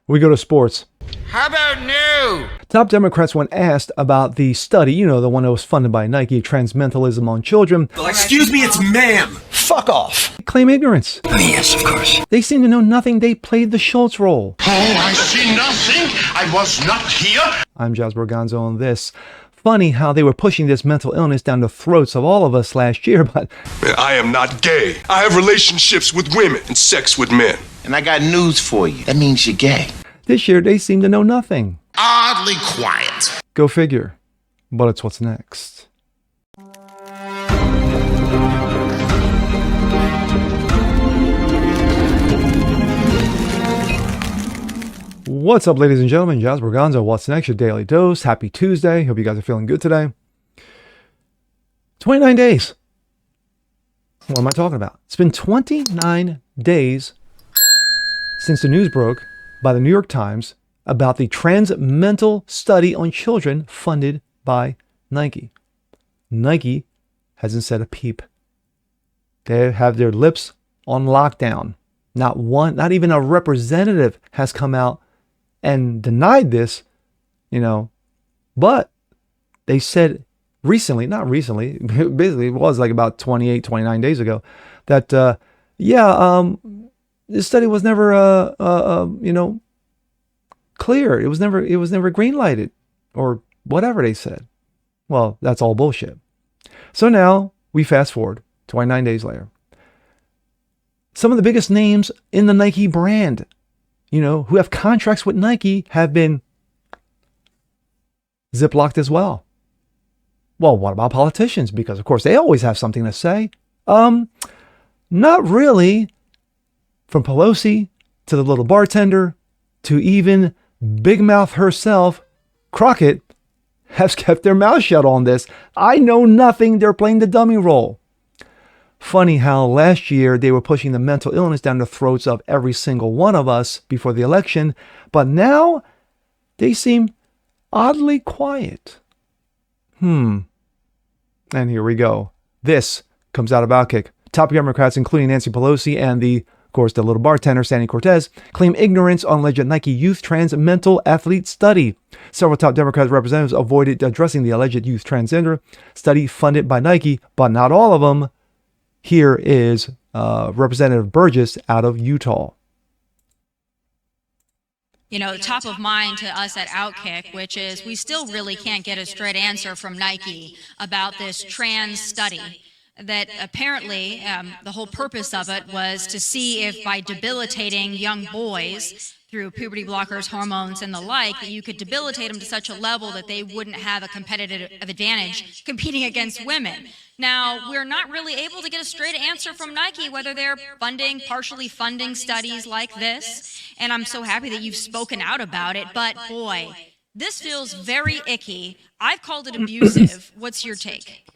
We go to sports. How about new? Top Democrats, when asked about the study, the one that was funded by Nike, transmentalism on children. Well, excuse me, it's ma'am. Fuck off. Claim ignorance. Yes, of course. They seem to know nothing. They played the Schultz role. Oh, I see nothing. I was not here. I'm Jazz Borganzo on this. Funny how they were pushing this mental illness down the throats of all of us last year, but I am not gay. I have relationships with women and sex with men. And I got news for you. That means you're gay. this year they seem to know nothing. Oddly quiet. Go figure. But it's what's next. What's up, ladies and gentlemen? Jazz Borganzo. What's next? Your daily dose. Happy Tuesday. Hope you guys are feeling good today. 29 days. What am I talking about? It's been 29 days since the news broke by the New York Times about the transmental study on children funded by Nike. Nike hasn't said a peep. They have their lips on lockdown. Not one, not even a representative has come out and denied this, but they said recently, not recently, basically it was like about 28, 29 days ago, that, this study was never, clear. It was never green lighted or whatever they said. Well, that's all bullshit. So now we fast forward 29 days later. Some of the biggest names in the Nike brand, who have contracts with Nike have been ziplocked as well. Well, what about politicians? Because, of course, they always have something to say. Not really. From Pelosi to the little bartender to even Big Mouth herself, Crockett, has kept their mouth shut on this. I know nothing. They're playing the dummy role. Funny how last year they were pushing the mental illness down the throats of every single one of us before the election, but now they seem oddly quiet. And here we go. This comes out of Outkick. Top Democrats, including Nancy Pelosi and the little bartender, Sandy Cortez, claim ignorance on alleged Nike youth trans mental athlete study. Several top Democrat representatives avoided addressing the alleged youth transgender study funded by Nike, but not all of them. Here is Representative Burgess out of Utah. Top of mind to us at Outkick, which is we still really can't get a straight answer from Nike about this trans study. That apparently the whole purpose of it was to see if by debilitating young boys through puberty blockers, hormones, and the like, that you could debilitate them to such a level that they wouldn't have a competitive advantage competing against women. Now, we're not really able to get a straight answer from Nike whether they're partially funding studies like this, and I'm so happy that you've spoken out about it, but boy, this feels very icky. I've called it abusive. What's your take?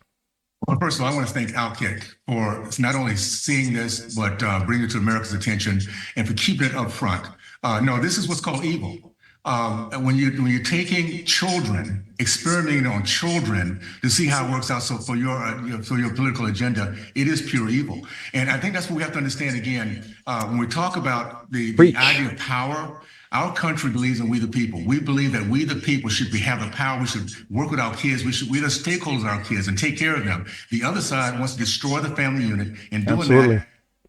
Well, first of all, I want to thank Outkick for not only seeing this, but bringing it to America's attention and for keeping it up front. No, this is what's called evil. When you're taking children, experimenting on children to see how it works out, so for your political agenda, it is pure evil. And I think that's what we have to understand again. When we talk about the idea of power, our country believes in we the people. We believe that we the people should have the power. We should work with our kids. We're the stakeholders of our kids and take care of them. The other side wants to destroy the family unit, and doing that,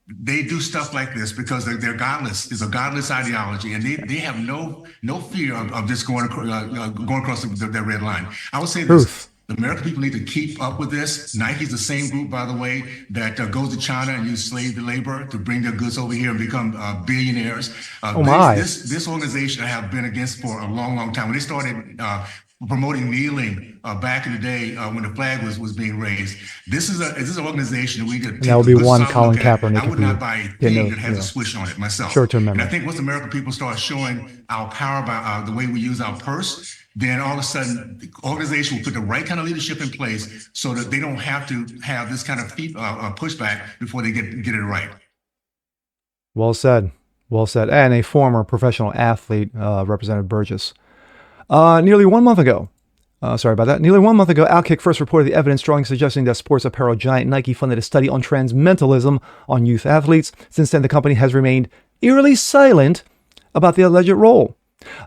they do stuff like this because they're godless. It's a godless ideology, and they have no fear of just going across their red line. I would say this. The American people need to keep up with this. Nike's the same group, by the way, that goes to China and use slave labor to bring their goods over here and become billionaires. This organization I have been against for a long, long time. When they started promoting kneeling back in the day when the flag was being raised, this is an organization that we could take. That would be one Colin Kaepernick. I would not buy a thing that has a switch on it myself. Short-term memory. And I think once the American people start showing our power by the way we use our purse, then all of a sudden the organization will put the right kind of leadership in place so that they don't have to have this kind of pushback before they get it right. Well said. Well said. And a former professional athlete, Representative Burgess. Nearly 1 month ago, Outkick first reported the evidence strongly suggesting that sports apparel giant Nike funded a study on transmentalism on youth athletes. Since then, the company has remained eerily silent about the alleged role.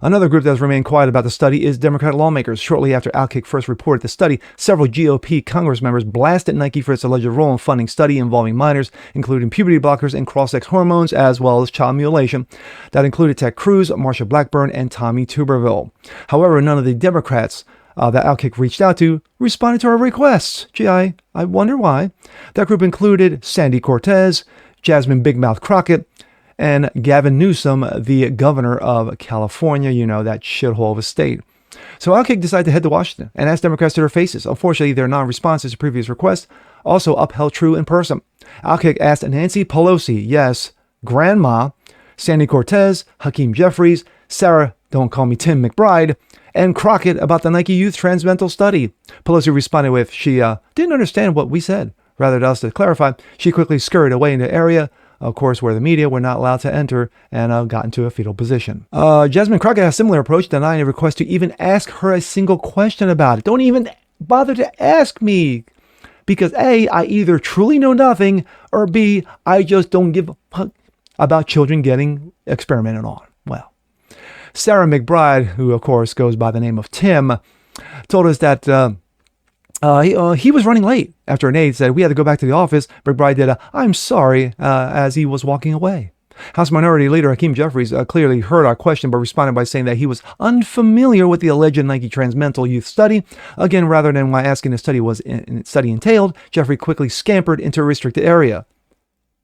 Another group that has remained quiet about the study is Democratic lawmakers. Shortly after Outkick first reported the study, several GOP Congress members blasted Nike for its alleged role in funding study involving minors, including puberty blockers and cross-sex hormones, as well as child mutilation. That included Ted Cruz, Marsha Blackburn, and Tommy Tuberville. However, none of the Democrats that Outkick reached out to responded to our requests. Gee, I wonder why. That group included Sandy Cortez, Jasmine Big Mouth Crockett, and Gavin Newsom, the governor of California, that shithole of a state. So Outkick decided to head to Washington and ask Democrats to their faces. Unfortunately, their non-responses to previous requests also upheld true in person. Outkick asked Nancy Pelosi, yes, Grandma, Sandy Cortez, Hakeem Jeffries, Sarah, don't call me Tim McBride, and Crockett about the Nike Youth Transmental Study. Pelosi responded with, she didn't understand what we said. Rather than us to clarify, she quickly scurried away into the area, of course, where the media were not allowed to enter, and got into a fetal position. Jasmine Crockett has a similar approach, denying a request to even ask her a single question about it. Don't even bother to ask me. Because A, I either truly know nothing, or B, I just don't give a fuck about children getting experimented on. Well, Sarah McBride, who of course goes by the name of Tim, told us that he was running late after an aide said we had to go back to the office. McBride did I'm sorry as he was walking away. House Minority Leader Hakeem Jeffries clearly heard our question but responded by saying that he was unfamiliar with the alleged Nike Transmental Youth Study. Again, rather than why asking the study entailed, Jeffrey quickly scampered into a restricted area.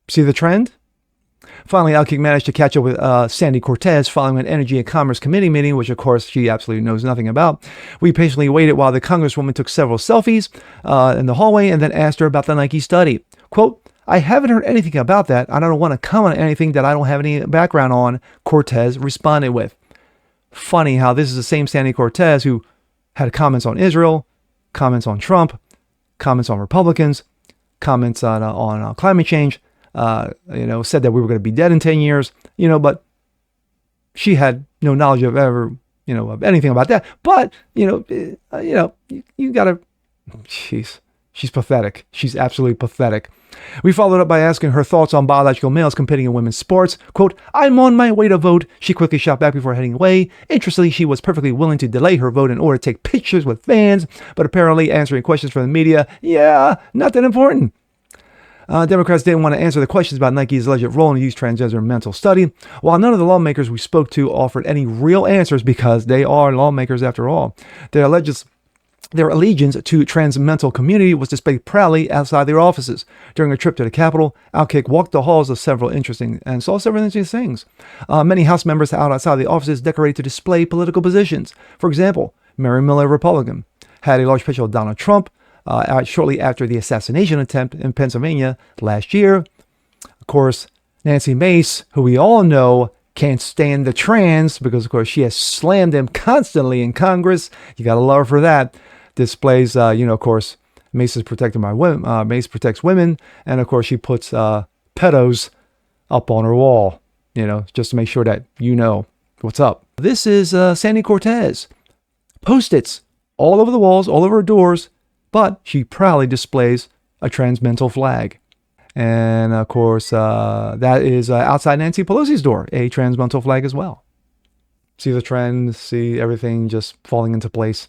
See the trend? Finally, Outkick managed to catch up with Sandy Cortez following an Energy and Commerce Committee meeting, which of course she absolutely knows nothing about. We patiently waited while the Congresswoman took several selfies in the hallway and then asked her about the Nike study. Quote, I haven't heard anything about that. I don't want to comment on anything that I don't have any background on, Cortez responded with. Funny how this is the same Sandy Cortez who had comments on Israel, comments on Trump, comments on Republicans, comments on climate change, said that we were going to be dead in 10 years, but she had no knowledge of of anything about that. But, you gotta, she's pathetic. She's absolutely pathetic. We followed up by asking her thoughts on biological males competing in women's sports. Quote, I'm on my way to vote. She quickly shot back before heading away. Interestingly, she was perfectly willing to delay her vote in order to take pictures with fans, but apparently answering questions from the media, not that important. Democrats didn't want to answer the questions about Nike's alleged role in the youth transgender mental study, while none of the lawmakers we spoke to offered any real answers because they are lawmakers after all. Their allegiance to trans mental community was displayed proudly outside their offices. During a trip to the Capitol, Outkick walked the halls of saw several interesting things. Many House members out outside the offices decorated to display political positions. For example, Mary Miller, Republican, had a large picture of Donald Trump, shortly after the assassination attempt in Pennsylvania last year. Of course, Nancy Mace, who we all know can't stand the trans because, of course, she has slammed them constantly in Congress. You got to love her for that. Displays, of course, Mace is protected by women. Mace protects women. And, of course, she puts pedos up on her wall, just to make sure that you know what's up. This is Sandy Cortez. Post-its all over the walls, all over her doors, but she proudly displays a transmental flag. And, of course, that is outside Nancy Pelosi's door, a transmental flag as well. See the trend, see everything just falling into place.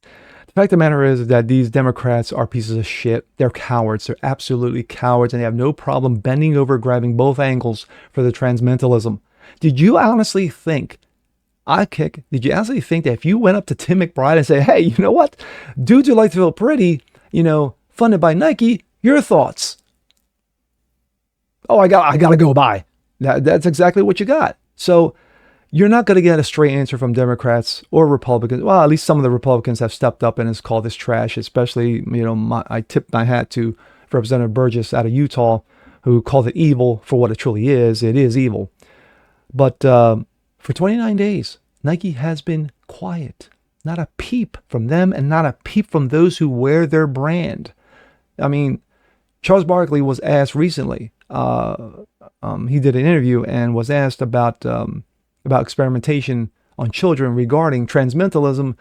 The fact of the matter is that these Democrats are pieces of shit. They're cowards. They're absolutely cowards, and they have no problem bending over, grabbing both angles for the transmentalism. Did you honestly think that if you went up to Tim McBride and say, hey, you know what? Dudes who like to feel pretty, funded by Nike, your thoughts? Oh, I gotta go by. That's exactly what you got. So you're not going to get a straight answer from Democrats or Republicans. Well, at least some of the Republicans have stepped up and has called this trash, especially, I tip my hat to Representative Burgess out of Utah, who called it evil for what it truly is. It is evil. But for 29 days, Nike has been quiet. Not a peep from them and not a peep from those who wear their brand. I mean, Charles Barkley was asked recently. He did an interview and was asked about experimentation on children regarding transmentalism.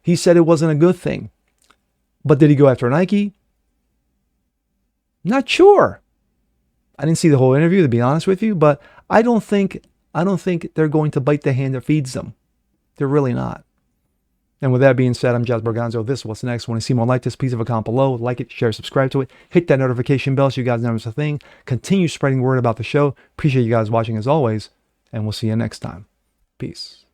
He said it wasn't a good thing. But did he go after Nike? Not sure. I didn't see the whole interview, to be honest with you, but I don't think I don't think they're going to bite the hand that feeds them. They're really not. And with that being said, I'm Jazz Berganzo. This is What's Next. Want to see more like this? Please leave a comment below. Like it, share, subscribe to it. Hit that notification bell so you guys know it's a thing. Continue spreading word about the show. Appreciate you guys watching as always. And we'll see you next time. Peace.